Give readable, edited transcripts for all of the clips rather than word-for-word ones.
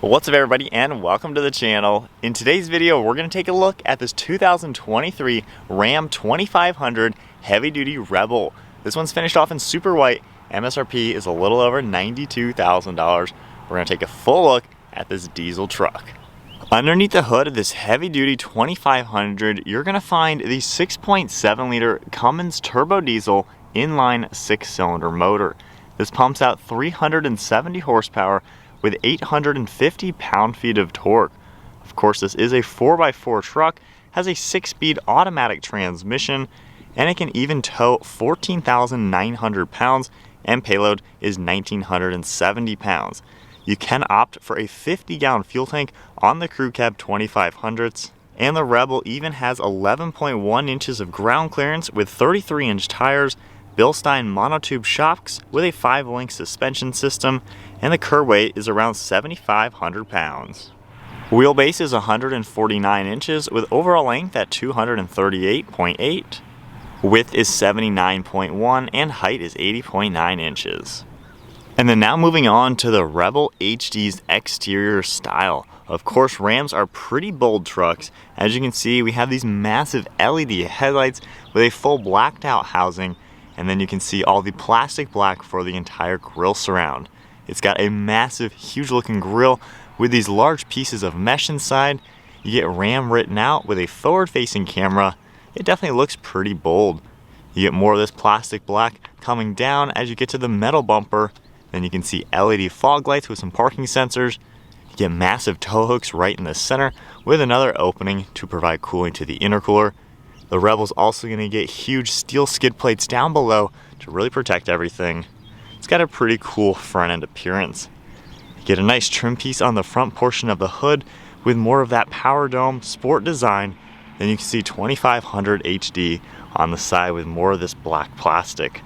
What's up everybody and welcome to the channel. In today's video we're going to take a look at this 2023 Ram 2500 heavy duty Rebel. This one's finished off in super white. MSRP is a little over $92,000. We're going to take a full look at this diesel truck. Underneath the hood of this heavy duty 2500 you're going to find the 6.7 liter Cummins turbo diesel inline 6-cylinder motor. This pumps out 370 horsepower with 850 pound-feet of torque. Of course, this is a 4x4 truck, has a 6-speed automatic transmission, and it can even tow 14,900 pounds, and payload is 1,970 pounds. You can opt for a 50-gallon fuel tank on the crew cab 2500s, and the Rebel even has 11.1 inches of ground clearance with 33-inch tires, Bilstein monotube shocks with a 5-link suspension system, and the curb weight is around 7,500 pounds. Wheelbase is 149 inches with overall length at 238.8. Width is 79.1 and height is 80.9 inches. And then now moving on to the Rebel HD's exterior style. Of course, Rams are pretty bold trucks. As you can see, we have these massive LED headlights with a full blacked out housing, and then you can see all the plastic black for the entire grille surround. It's got a massive, huge looking grille with these large pieces of mesh inside. You get Ram written out with a forward facing camera. It definitely looks pretty bold. You get more of this plastic black coming down as you get to the metal bumper. Then you can see LED fog lights with some parking sensors. You get massive tow hooks right in the center with another opening to provide cooling to the intercooler. The Rebel's also going to get huge steel skid plates down below to really protect everything. It's got a pretty cool front end appearance. You get a nice trim piece on the front portion of the hood with more of that power dome sport design. Then you can see 2500 HD on the side with more of this black plastic.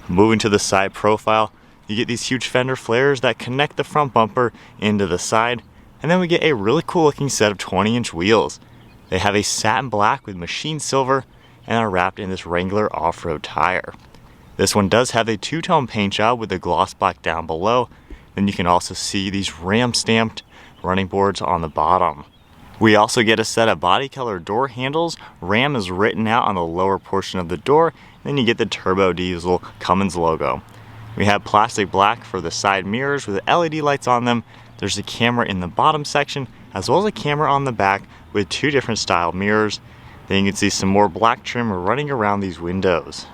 Moving to the side profile, you get these huge fender flares that connect the front bumper into the side. And then we get a really cool looking set of 20-inch wheels. They have a satin black with machine silver and are wrapped in this Wrangler off-road tire. This one does have a two-tone paint job with the gloss black down below. Then you can also see these Ram stamped running boards on the bottom. We also get a set of body color door handles. Ram is written out on the lower portion of the door. Then you get the turbo diesel Cummins logo. We have plastic black for the side mirrors with LED lights on them. There's a camera in the bottom section as well as a camera on the back with two different style mirrors. Then you can see some more black trim running around these windows.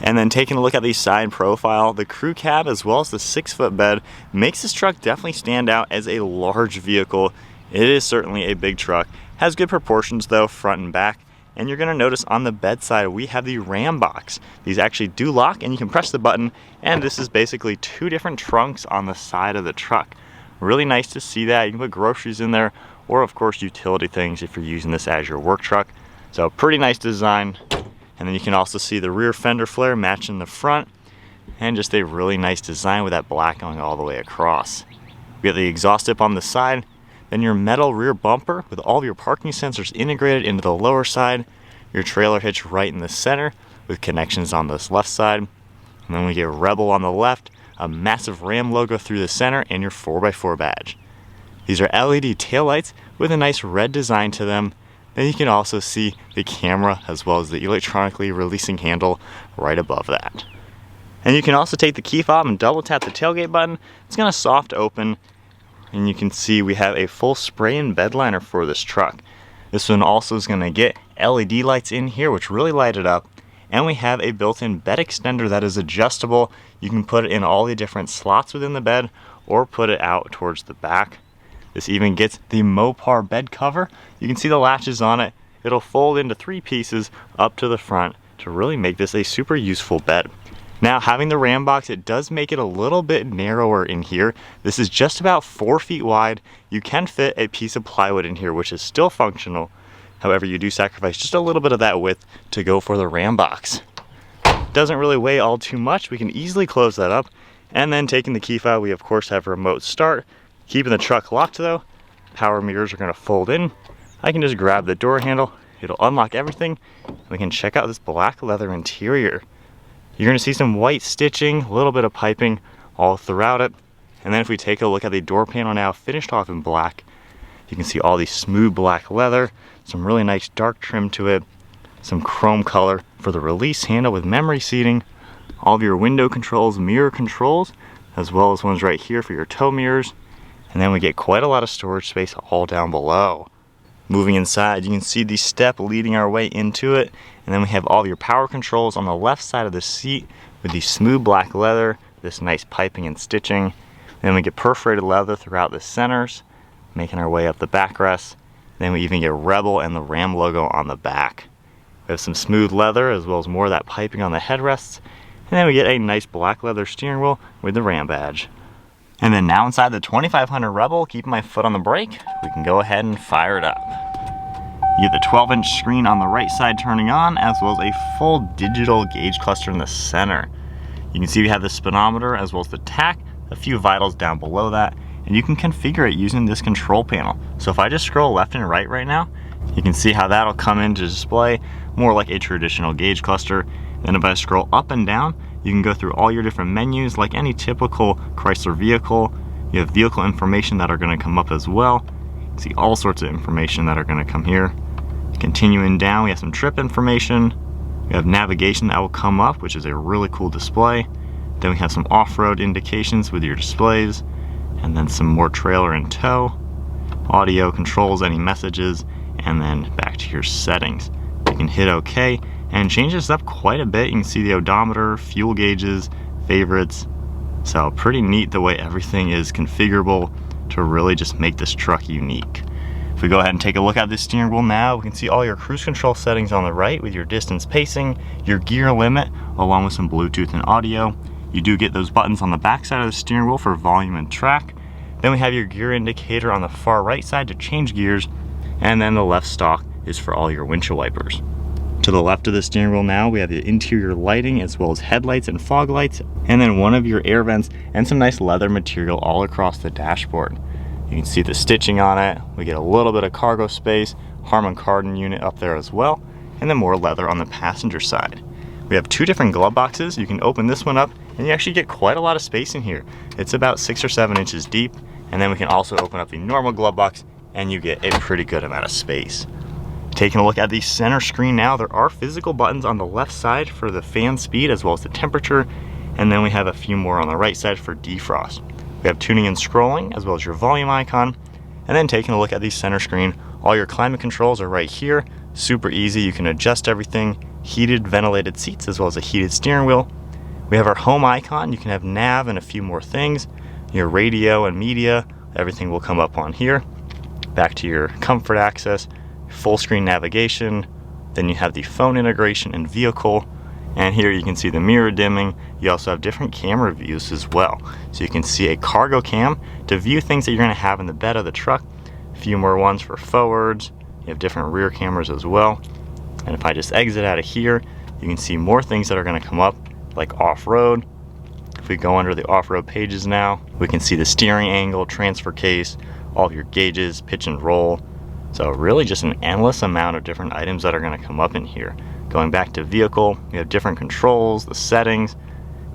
And then taking a look at the side profile, the crew cab as well as the 6-foot bed makes this truck definitely stand out as a large vehicle. It is certainly a big truck. Has good proportions though, front and back. And you're going to notice on the bedside we have the Ram box. These actually do lock and you can press the button, and this is basically two different trunks on the side of the truck. Really nice to see that. You can put groceries in there, or of course utility things if you're using this as your work truck. So pretty nice design. And then you can also see the rear fender flare matching the front, and just a really nice design with that black going all the way across. We got the exhaust tip on the side, then your metal rear bumper with all of your parking sensors integrated into the lower side, your trailer hitch right in the center with connections on this left side, and then we get Rebel on the left, a massive Ram logo through the center, and your 4x4 badge. These are LED taillights with a nice red design to them. Then you can also see the camera as well as the electronically releasing handle right above that. And you can also take the key fob and double tap the tailgate button. It's going to soft open, and you can see we have a full spray and bed liner for this truck. This one also is going to get LED lights in here which really light it up. And we have a built-in bed extender that is adjustable. You can put it in all the different slots within the bed or put it out towards the back. This even gets the Mopar bed cover. You can see the latches on it. It'll fold into 3 pieces up to the front to really make this a super useful bed. Now, having the Ram box, it does make it a little bit narrower in here. This is just about 4 feet wide. You can fit a piece of plywood in here, which is still functional. However, you do sacrifice just a little bit of that width to go for the Ram box. Doesn't really weigh all too much. We can easily close that up. And then taking the key fob, we of course have remote start. Keeping the truck locked though, power mirrors are going to fold in. I can just grab the door handle, it'll unlock everything, and we can check out this black leather interior. You're going to see some white stitching, a little bit of piping all throughout it. And then if we take a look at the door panel now, finished off in black, you can see all the smooth black leather, some really nice dark trim to it, some chrome color for the release handle with memory seating, all of your window controls, mirror controls, as well as ones right here for your tow mirrors. And then we get quite a lot of storage space all down below. Moving inside, you can see the step leading our way into it. And then we have all of your power controls on the left side of the seat with the smooth black leather, this nice piping and stitching. Then we get perforated leather throughout the centers, making our way up the backrest. Then we even get Rebel and the Ram logo on the back. We have some smooth leather as well as more of that piping on the headrests. And then we get a nice black leather steering wheel with the Ram badge. And then now inside the 2500 Rebel, keeping my foot on the brake, we can go ahead and fire it up. You get the 12-inch screen on the right side turning on, as well as a full digital gauge cluster in the center. You can see we have the speedometer as well as the tach, a few vitals down below that, and you can configure it using this control panel. So if I just scroll left and right now, you can see how that'll come in to display more like a traditional gauge cluster. Then if I scroll up and down, you can go through all your different menus like any typical Chrysler vehicle. You have vehicle information that are going to come up as well. You can see all sorts of information that are going to come here. Continuing down, we have some trip information. We have navigation that will come up, which is a really cool display. Then we have some off-road indications with your displays, and then some more trailer and tow. Audio controls any messages, and then back to your settings. You can hit OK and change this up quite a bit. You can see the odometer, fuel gauges, favorites. So pretty neat the way everything is configurable to really just make this truck unique. If we go ahead and take a look at this steering wheel now, we can see all your cruise control settings on the right with your distance pacing, your gear limit, along with some Bluetooth and audio. You do get those buttons on the back side of the steering wheel for volume and track. Then we have your gear indicator on the far right side to change gears, and then the left stalk is for all your windshield wipers. To the left of the steering wheel now, we have the interior lighting as well as headlights and fog lights, and then one of your air vents and some nice leather material all across the dashboard. You can see the stitching on it. We get a little bit of cargo space, Harman Kardon unit up there as well, and then more leather on the passenger side. We have two different glove boxes. You can open this one up and you actually get quite a lot of space in here. It's about 6 or 7 inches deep, and then we can also open up the normal glove box and you get a pretty good amount of space. Taking a look at the center screen now, there are physical buttons on the left side for the fan speed as well as the temperature, and then we have a few more on the right side for defrost. We have tuning and scrolling as well as your volume icon, and then taking a look at the center screen, all your climate controls are right here. Super easy, you can adjust everything, heated ventilated seats as well as a heated steering wheel. We have our home icon, you can have nav and a few more things, your radio and media, everything will come up on here. Back to your comfort access, full screen navigation, then you have the phone integration and vehicle, and here you can see the mirror dimming. You also have different camera views as well. So you can see a cargo cam to view things that you're going to have in the bed of the truck, a few more ones for forwards, you have different rear cameras as well. And if I just exit out of here, you can see more things that are going to come up like off-road. If we go under the off-road pages now, we can see the steering angle, transfer case, all of your gauges, pitch and roll. So really just an endless amount of different items that are going to come up in here. Going back to vehicle, you have different controls, the settings.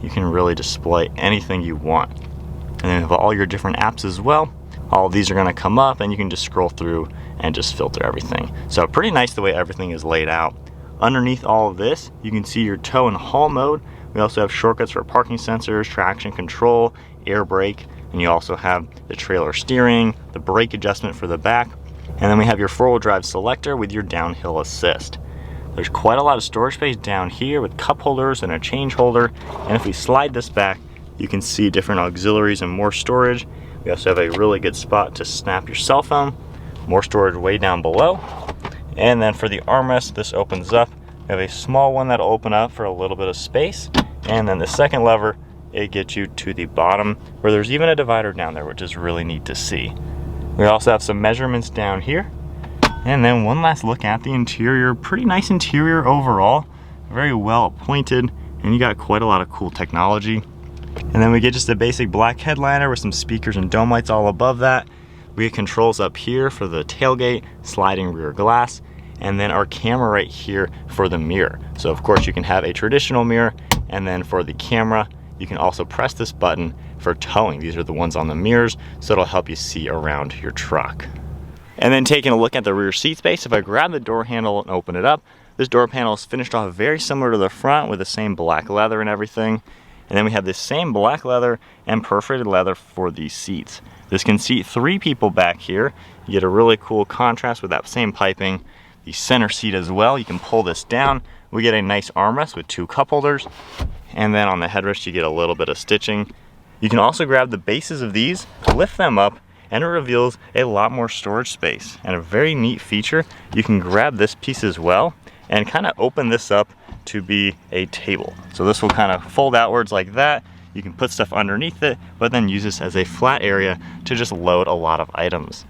You can really display anything you want. And then you have all your different apps as well. All of these are going to come up and you can just scroll through and just filter everything. So pretty nice the way everything is laid out. Underneath all of this, you can see your tow and haul mode. We also have shortcuts for parking sensors, traction control, air brake, and you also have the trailer steering, the brake adjustment for the back, and then we have your four-wheel drive selector with your downhill assist. There's quite a lot of storage space down here with cup holders and a change holder, and if we slide this back, you can see different auxiliaries and more storage. We also have a really good spot to snap your cell phone, more storage way down below, and then for the armrest, this opens up. We have a small one that'll open up for a little bit of space, and then the second lever, it gets you to the bottom where there's even a divider down there, which is really neat to see. We also have some measurements down here. And then one last look at the interior. Pretty nice interior overall, very well appointed, and you got quite a lot of cool technology. And then we get just a basic black headliner with some speakers and dome lights all above that. We get controls up here for the tailgate, sliding rear glass, and then our camera right here for the mirror. So of course you can have a traditional mirror, and then for the camera, you can also press this button for towing. These are the ones on the mirrors, so it'll help you see around your truck. And then taking a look at the rear seat space, if I grab the door handle and open it up, this door panel is finished off very similar to the front with the same black leather and everything. And then we have this same black leather and perforated leather for these seats. This can seat 3 people back here. You get a really cool contrast with that same piping. The center seat as well, you can pull this down. We get a nice armrest with 2 cup holders. And then on the headrest, you get a little bit of stitching. You can also grab the bases of these, lift them up, and it reveals a lot more storage space. And a very neat feature, you can grab this piece as well and kind of open this up to be a table. So this will kind of fold outwards like that. You can put stuff underneath it, but then use this as a flat area to just load a lot of items.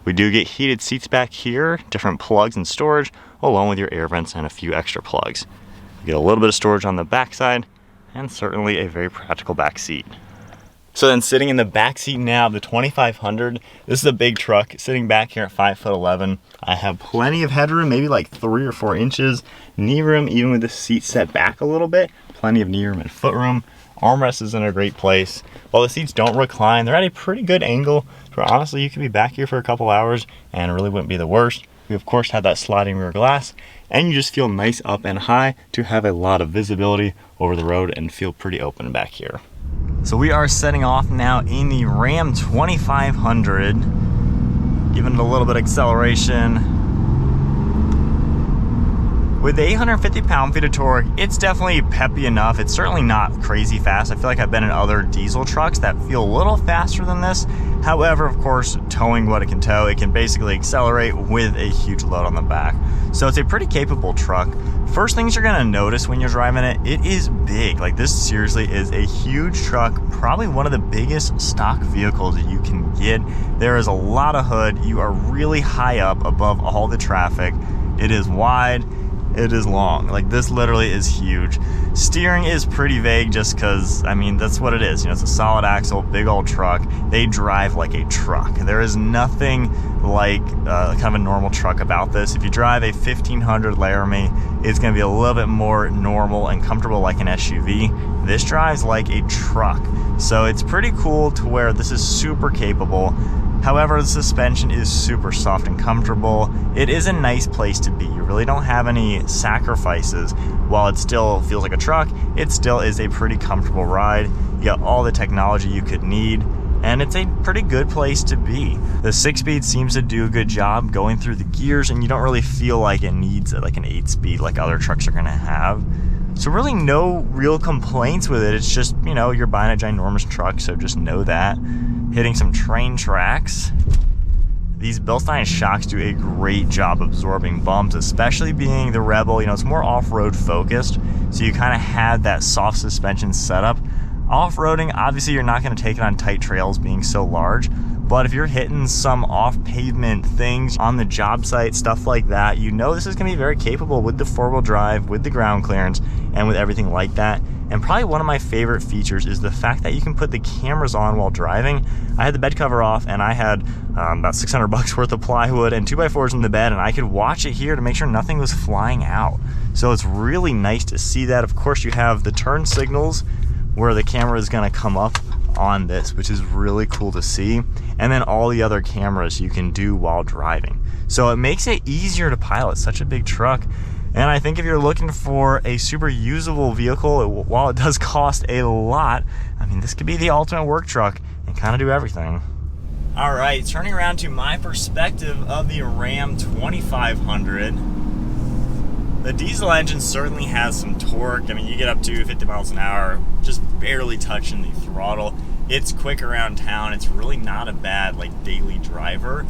We do get heated seats back here, different plugs and storage, along with your air vents and a few extra plugs. You get a little bit of storage on the back side, and certainly a very practical back seat. So then sitting in the back seat now of the 2500, this is a big truck, sitting back here at 5'11". I have plenty of headroom, maybe like 3 or 4 inches. Knee room, even with the seat set back a little bit, plenty of knee room and foot room. Armrest is in a great place. While the seats don't recline, they're at a pretty good angle. So honestly, you could be back here for a couple hours and it really wouldn't be the worst. We of course have that sliding rear glass, and you just feel nice up and high to have a lot of visibility over the road and feel pretty open back here. So we are setting off now in the Ram 2500, giving it a little bit of acceleration. With the 850 pound-feet of torque, it's definitely peppy enough. It's certainly not crazy fast. I feel like I've been in other diesel trucks that feel a little faster than this. However, of course, towing what it can basically accelerate with a huge load on the back. So it's a pretty capable truck. First things you're gonna notice when you're driving it, it is big. Like, this seriously is a huge truck, probably one of the biggest stock vehicles that you can get. There is a lot of hood. You are really high up above all the traffic. It is wide. It is long. Like, this literally is huge. Steering is pretty vague just because, I mean, that's what it is. You know, it's a solid axle, big old truck. They drive like a truck. There is nothing like kind of a normal truck about this. If you drive a 1500 Laramie, it's going to be a little bit more normal and comfortable like an SUV. This drives like a truck. So it's pretty cool to where this is super capable. However, the suspension is super soft and comfortable. It is a nice place to be. You really don't have any sacrifices. While it still feels like a truck, it still is a pretty comfortable ride. You got all the technology you could need, and it's a pretty good place to be. The 6-speed seems to do a good job going through the gears, and you don't really feel like it needs like an 8-speed like other trucks are gonna have. So really no real complaints with it. It's just, you know, you're buying a ginormous truck, so just know that. Hitting some train tracks. These Bilstein shocks do a great job absorbing bumps, especially being the Rebel. You know, it's more off-road focused, so you kind of had that soft suspension setup. Off-roading, obviously you're not going to take it on tight trails being so large, but if you're hitting some off-pavement things on the job site, stuff like that, you know this is going to be very capable with the 4-wheel drive, with the ground clearance, and with everything like that. And probably one of my favorite features is the fact that you can put the cameras on while driving. I had the bed cover off, and I had about $600 worth of plywood and 2x4s in the bed, and I could watch it here to make sure nothing was flying out. So it's really nice to see that. Of course, you have the turn signals where the camera is going to come up on this, which is really cool to see, and then all the other cameras you can do while driving. So it makes it easier to pilot such a big truck. And I think if you're looking for a super usable vehicle, while it does cost a lot, I mean, this could be the ultimate work truck and kind of do everything. All right, turning around to my perspective of the Ram 2500. The diesel engine certainly has some torque. I mean, you get up to 50 miles an hour, just barely touching the throttle. It's quick around town. It's really not a bad, like, daily driver.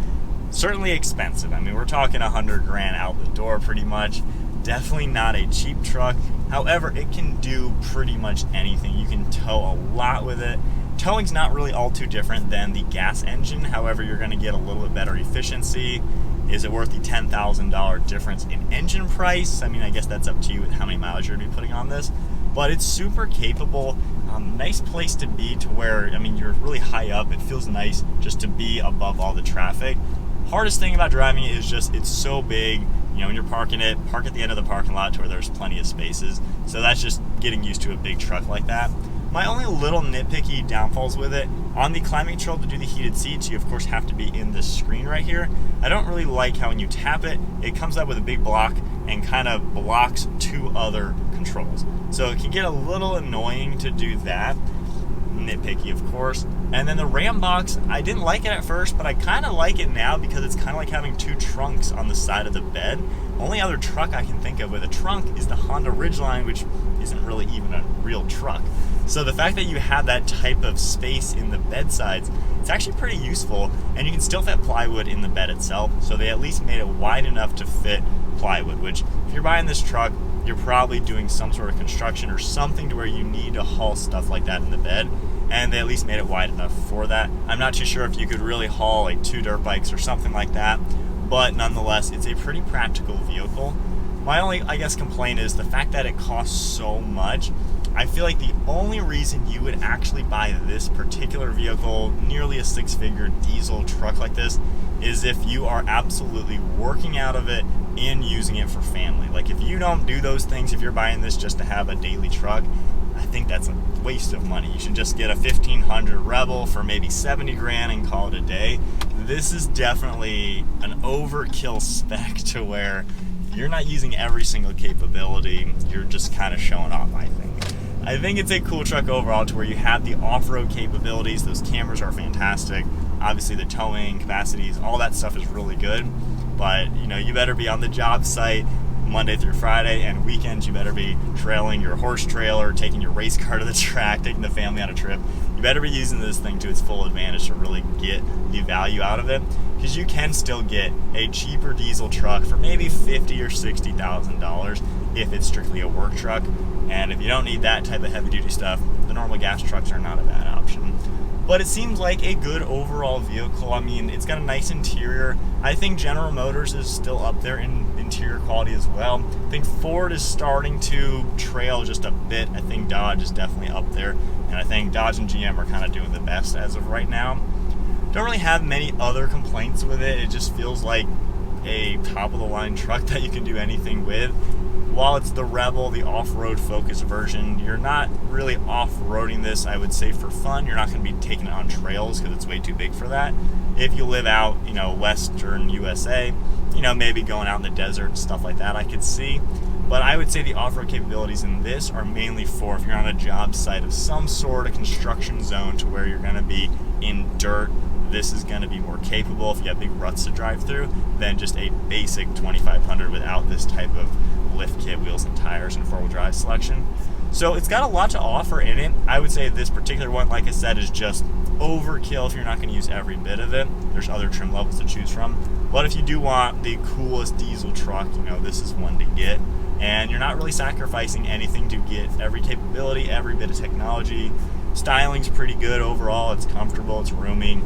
Certainly expensive. I mean, we're talking $100 out the door pretty much. Definitely not a cheap truck. However, it can do pretty much anything. You can tow a lot with it. Towing's not really all too different than the gas engine. However, you're going to get a little bit better efficiency. Is it worth the $10,000 difference in engine price? I mean, I guess that's up to you with how many miles you're going to be putting on this. But it's super capable. Nice place to be to where, I mean, you're really high up. It feels nice just to be above all the traffic. Hardest thing about driving it is just it's so big. You know, when you're parking it, park at the end of the parking lot to where there's plenty of spaces. So that's just getting used to a big truck like that. My only little nitpicky downfalls with it, on the climate control to do the heated seats, you of course have to be in this screen right here. I don't really like how when you tap it, it comes up with a big block and kind of blocks two other controls. So it can get a little annoying to do that. Nitpicky, of course. And then the Ram box, I didn't like it at first, but I kind of like it now because it's kind of like having two trunks on the side of the bed. Only other truck I can think of with a trunk is the Honda Ridgeline, which isn't really even a real truck. So the fact that you have that type of space in the bed sides, it's actually pretty useful, and you can still fit plywood in the bed itself. So they at least made it wide enough to fit plywood, which if you're buying this truck, you're probably doing some sort of construction or something to where you need to haul stuff like that in the bed, and they at least made it wide enough for that. I'm not too sure if you could really haul like 2 dirt bikes or something like that, but nonetheless, it's a pretty practical vehicle. My only, I guess, complaint is the fact that it costs so much. I feel like the only reason you would actually buy this particular vehicle, nearly a 6-figure diesel truck like this, is if you are absolutely working out of it and using it for family. Like if you don't do those things, if you're buying this just to have a daily truck, I think that's a waste of money. You should just get a 1500 Rebel for maybe 70 grand and call it a day. This is definitely an overkill spec to where you're not using every single capability. You're just kind of showing off, I think. I think it's a cool truck overall to where you have the off-road capabilities. Those cameras are fantastic. Obviously the towing capacities, all that stuff is really good. But you know, you better be on the job site Monday through Friday, and weekends you better be trailing your horse trailer, taking your race car to the track, taking the family on a trip. You better be using this thing to its full advantage to really get the value out of it, because you can still get a cheaper diesel truck for maybe $50,000 or $60,000 if it's strictly a work truck. And if you don't need that type of heavy duty stuff, the normal gas trucks are not a bad option. But it seems like a good overall vehicle. I mean, it's got a nice interior. I think General Motors is still up there in interior quality as well. I think Ford is starting to trail just a bit. I think Dodge is definitely up there. And I think Dodge and GM are kind of doing the best as of right now. Don't really have many other complaints with it. It just feels like a top-of-the-line truck that you can do anything with. While it's the Rebel, the off-road focused version, you're not really off-roading this, I would say, for fun. You're not going to be taking it on trails because it's way too big for that. If you live out, you know, western USA, you know, maybe going out in the desert and stuff like that, I could see. But I would say the off-road capabilities in this are mainly for if you're on a job site of some sort of construction zone to where you're going to be in dirt. This is going to be more capable if you have big ruts to drive through than just a basic 2500 without this type of lift kit, wheels and tires, and 4-wheel drive selection. So it's got a lot to offer in it. I would say this particular one, like I said, is just overkill if you're not going to use every bit of it. There's other trim levels to choose from. But if you do want the coolest diesel truck, you know, this is one to get. And you're not really sacrificing anything to get every capability, every bit of technology. Styling's pretty good overall. It's comfortable, it's roomy.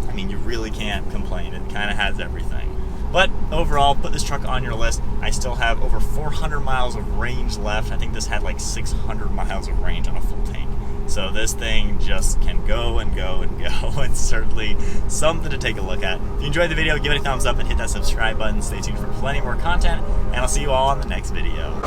I mean, you really can't complain. It kind of has everything. But overall, put this truck on your list. I still have over 400 miles of range left. I think this had like 600 miles of range on a full tank. So this thing just can go and go and go. It's certainly something to take a look at. If you enjoyed the video, give it a thumbs up and hit that subscribe button. Stay tuned for plenty more content, and I'll see you all in the next video.